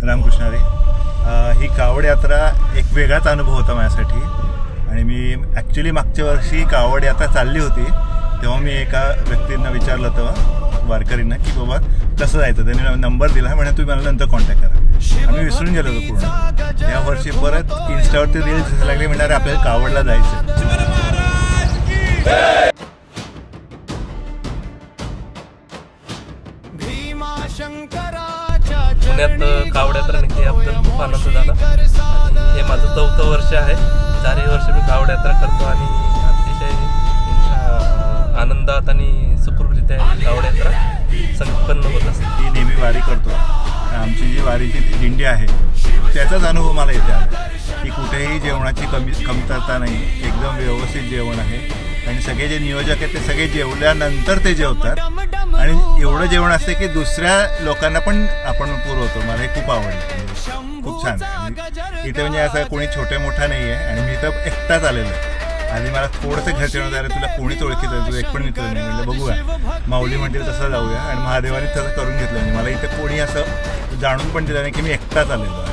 रामकृष्ण हरी. ही कावड यात्रा एक वेगळाच अनुभव होता माझ्यासाठी. आणि मी ॲक्च्युली मागच्या वर्षी कावड यात्रा चालली होती तेव्हा मी एका व्यक्तींना विचारलं होतं, वारकरींना, की बाबा कसं जायचं. त्यांनी नंबर दिला, म्हणजे तुम्ही मला नंतर कॉन्टॅक्ट करा. आम्ही विसरून गेलो होतो पूर्ण. या वर्षी परत इन्स्टावरती रील्स दिसायला लागले, म्हणणारे आपल्याला कावडला जायचं. पुण्यात कावड यात्रा निघते याबद्दल खूप आनंद झाला. हे माझं 4थं वर्ष आहे. 4ही वर्ष मी कावड यात्रा करतो आणि अतिशय आनंदात आणि सुखरूपरित्या कावड यात्रा संपन्न होत असते. ती नेहमी वारी करतो. आमची जी वारीची दिंडी आहे त्याचाच अनुभव मला येते आला की कुठेही जेवणाची कमतरता नाही. एकदम व्यवस्थित जेवण आहे आणि सगळे जे नियोजक आहेत ते सगळे जेवल्यानंतर ते जेवतात आणि एवढं जेवण असते की दुसऱ्या लोकांना पण आपण पुरवतो. मला हे खूप आवडलं, खूप छान. इथे म्हणजे असं कोणी छोटे मोठा नाही आहे आणि मी इथं एकटाच आलेलो आहे. आणि मला थोडंसं घरचे नव्हतं, अरे तुला कोणीच ओळखीत आहे, तुझं एक पण मित्र नाही. म्हणजे बघूया, माऊली म्हणतील तसं जाऊया. आणि महादेवाने तसं करून घेतलं. म्हणजे मला इथे कोणी असं जाणून पण दिलं नाही की मी एकटाच आलेलो आहे.